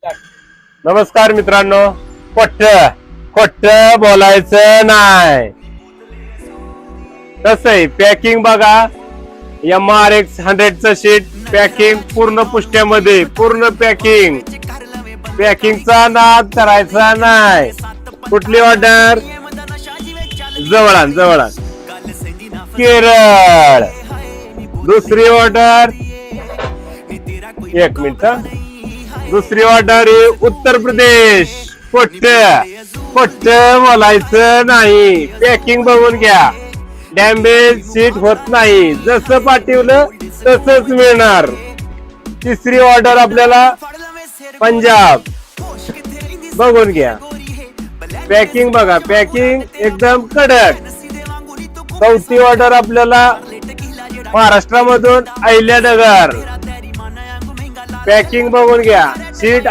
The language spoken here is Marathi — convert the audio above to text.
नमस्कार मित्रांनो. खोट बोलायचं नाही. कसं आहे पॅकिंग बघा. MRX 100चं शीट पॅकिंग पूर्ण पुष्ट्यामध्ये पूर्ण पॅकिंगचा नाद करायचा नाही. कुठली ऑर्डर? जवळान केरळ. दुसरी ऑर्डर, एक मिनिट. दुसरी ऑर्डर आहे उत्तर प्रदेश. खोट बोलायचं नाही. पॅकिंग बघून घ्या. डॅमेज सीट होत नाही. जसं पाठवलं तसंच मिळणार. तिसरी ऑर्डर आपल्याला पंजाब. बघून घ्या. पॅकिंग बघा. पॅकिंग एकदम कडक. चौथी ऑर्डर आपल्याला महाराष्ट्रामधून अहिल्यानगर. पॅकिंग बघून घ्या. सीट